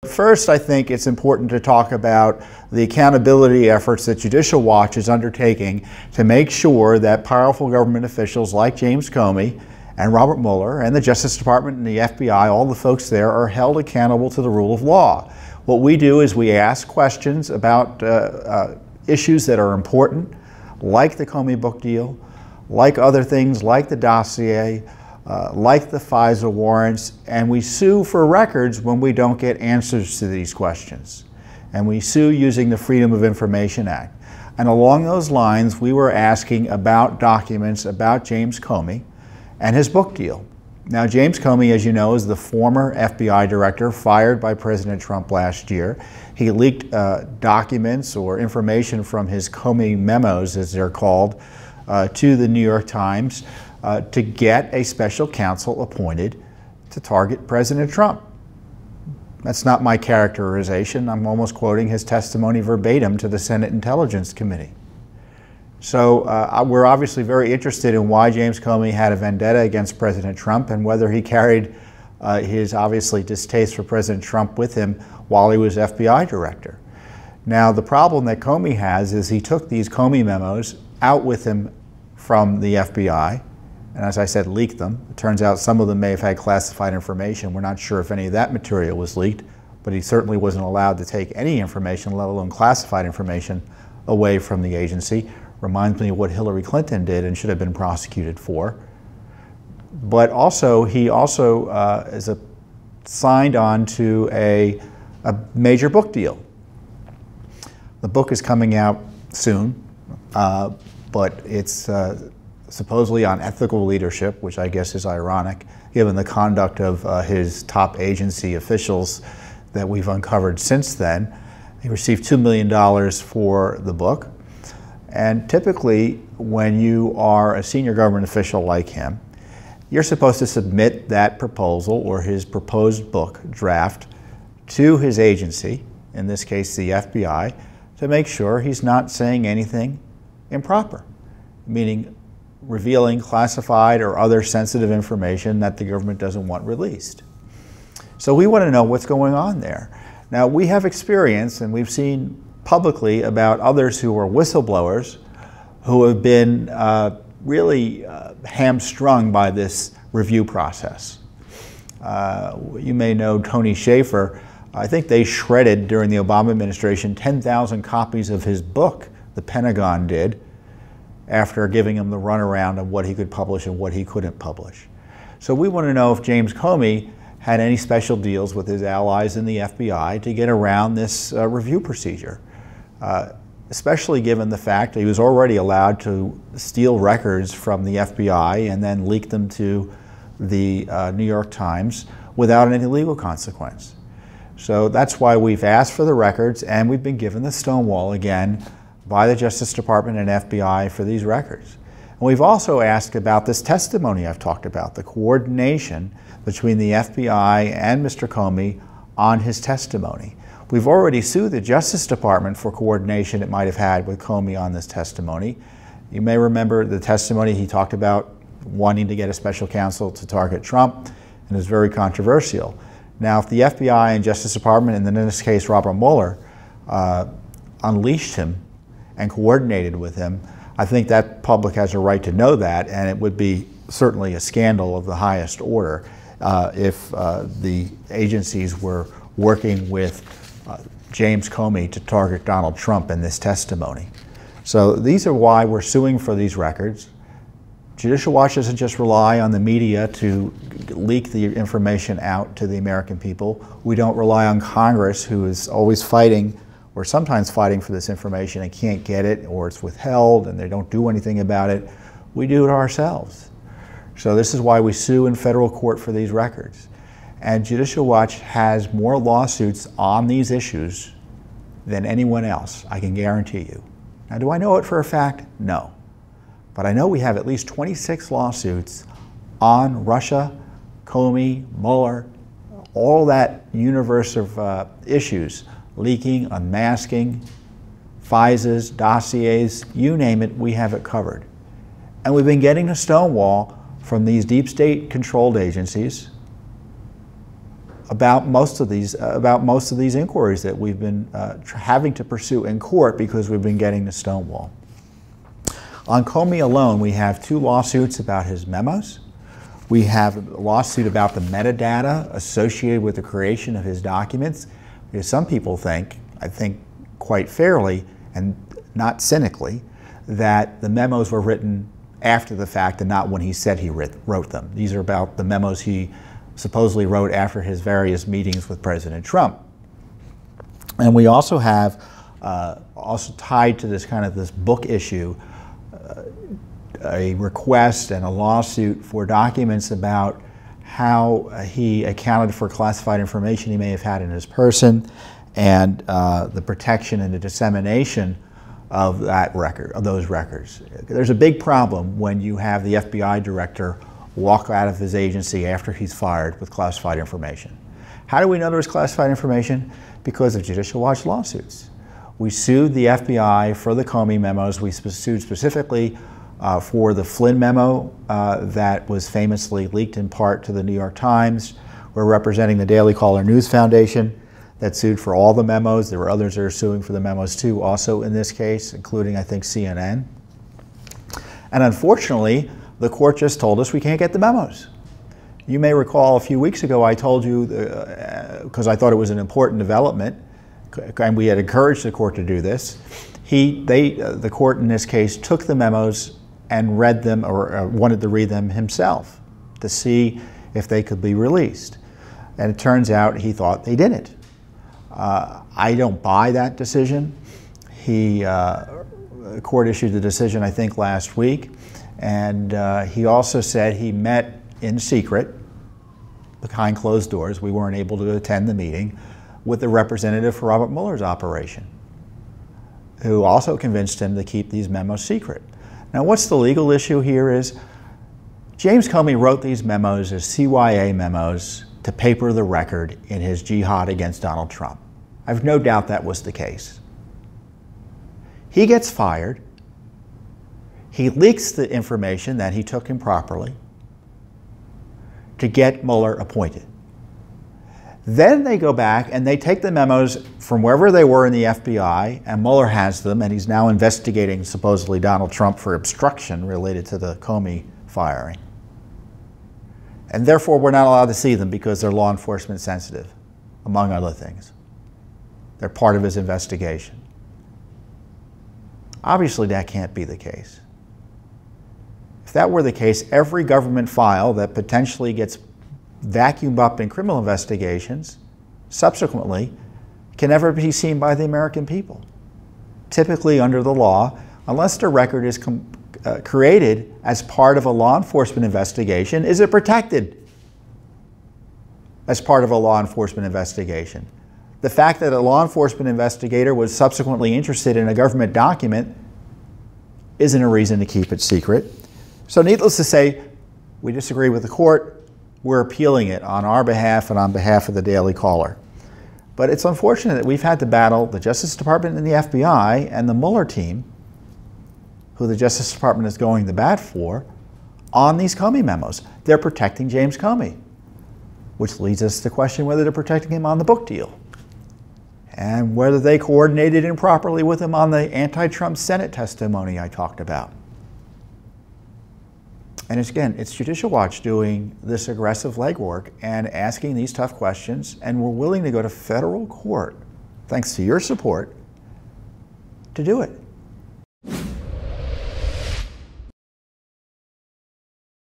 First, I think it's important to talk about the accountability efforts that Judicial Watch is undertaking to make sure that powerful government officials like James Comey and Robert Mueller and the Justice Department and the FBI, all the folks there, are held accountable to the rule of law. What we do is we ask questions about issues that are important, like the Comey book deal, like other things, like the dossier, like the FISA warrants, and we sue for records when we don't get answers to these questions. And we sue using the Freedom of Information Act. And along those lines, we were asking about documents about James Comey and his book deal. Now, James Comey, as you know, is the former FBI director fired by President Trump last year. He leaked documents or information from his Comey Memos, as they're called, to the New York Times to get a special counsel appointed to target President Trump. That's not my characterization. I'm almost quoting his testimony verbatim to the Senate Intelligence Committee. So we're obviously very interested in why James Comey had a vendetta against President Trump and whether he carried his obviously distaste for President Trump with him while he was FBI director. Now, the problem that Comey has is he took these Comey memos out with him from the FBI, and as I said, leaked them. It turns out some of them may have had classified information. We're not sure if any of that material was leaked, but he certainly wasn't allowed to take any information, let alone classified information, away from the agency. Reminds me of what Hillary Clinton did and should have been prosecuted for. But also, he also is signed on to a major book deal. The book is coming out soon, but it's supposedly on ethical leadership, which I guess is ironic, given the conduct of his top agency officials that we've uncovered since then. He received $2 million for the book. And typically, when you are a senior government official like him, you're supposed to submit that proposal or his proposed book draft to his agency, in this case the FBI, to make sure he's not saying anything improper, meaning revealing classified or other sensitive information that the government doesn't want released. So we want to know what's going on there. Now, we have experience, and we've seen publicly about others who are whistleblowers who have been really hamstrung by this review process. You may know Tony Shaffer. I think they shredded during the Obama administration 10,000 copies of his book, the Pentagon did, after giving him the runaround of what he could publish and what he couldn't publish. So we want to know if James Comey had any special deals with his allies in the FBI to get around this review procedure, especially given the fact that he was already allowed to steal records from the FBI and then leak them to the New York Times without any legal consequence. So that's why we've asked for the records, and we've been given the stonewall again by the Justice Department and FBI for these records. And we've also asked about this testimony I've talked about, the coordination between the FBI and Mr. Comey on his testimony. We've already sued the Justice Department for coordination it might have had with Comey on this testimony. You may remember the testimony he talked about wanting to get a special counsel to target Trump, and it was very controversial. Now, if the FBI and Justice Department, and then in this case Robert Mueller, unleashed him and coordinated with him, I think that public has a right to know that, and it would be certainly a scandal of the highest order if the agencies were working with James Comey to target Donald Trump in this testimony. So these are why we're suing for these records. Judicial Watch doesn't just rely on the media to leak the information out to the American people. We don't rely on Congress, who is always fighting or sometimes fighting for this information and can't get it, or it's withheld and they don't do anything about it. We do it ourselves. So this is why we sue in federal court for these records. And Judicial Watch has more lawsuits on these issues than anyone else, I can guarantee you. Now, do I know it for a fact? No. But I know we have at least 26 lawsuits on Russia, Comey, Mueller, all that universe of issues, leaking, unmasking, FISAs, dossiers, you name it, we have it covered. And we've been getting a stonewall from these deep state controlled agencies about most of these inquiries that we've been having to pursue in court because we've been getting to Stonewall. On Comey alone, we have 2 lawsuits about his memos. We have a lawsuit about the metadata associated with the creation of his documents, because some people think, I think quite fairly and not cynically, that the memos were written after the fact and not when he said he wrote them. These are about the memos he supposedly wrote after his various meetings with President Trump. And we also have, also tied to this this book issue, a request and a lawsuit for documents about how he accounted for classified information he may have had in his person, and the protection and the dissemination of those records. There's a big problem when you have the FBI director walk out of his agency after he's fired with classified information. How do we know there was classified information? Because of Judicial Watch lawsuits. We sued the FBI for the Comey memos. We sued specifically for the Flynn memo that was famously leaked in part to the New York Times. We're representing the Daily Caller News Foundation that sued for all the memos. There were others that are suing for the memos too, also in this case, including, I think, CNN. And unfortunately, the court just told us we can't get the memos. You may recall a few weeks ago I told you, because I thought it was an important development, and we had encouraged the court to do this, the court in this case took the memos and read them, or wanted to read them himself to see if they could be released. And it turns out he thought they didn't. I don't buy that decision. The court issued the decision, I think, last week, and he also said he met in secret, behind closed doors. We weren't able to attend the meeting, with the representative for Robert Mueller's operation, who also convinced him to keep these memos secret. Now, what's the legal issue here is James Comey wrote these memos as CYA memos to paper the record in his jihad against Donald Trump. I have no doubt that was the case. He gets fired. He leaks the information that he took improperly to get Mueller appointed. Then they go back and they take the memos from wherever they were in the FBI, and Mueller has them, and he's now investigating supposedly Donald Trump for obstruction related to the Comey firing. And therefore we're not allowed to see them because they're law enforcement sensitive, among other things. They're part of his investigation. Obviously that can't be the case. If that were the case, every government file that potentially gets vacuumed up in criminal investigations subsequently can never be seen by the American people. Typically under the law, unless the record is created as part of a law enforcement investigation, is it protected as part of a law enforcement investigation. The fact that a law enforcement investigator was subsequently interested in a government document isn't a reason to keep it secret. So needless to say, we disagree with the court. We're appealing it on our behalf and on behalf of the Daily Caller. But it's unfortunate that we've had to battle the Justice Department and the FBI and the Mueller team, who the Justice Department is going to bat for, on these Comey memos. They're protecting James Comey, which leads us to question whether they're protecting him on the book deal, and whether they coordinated improperly with him on the anti-Trump Senate testimony I talked about. And it's Judicial Watch doing this aggressive legwork and asking these tough questions, and we're willing to go to federal court, thanks to your support, to do it.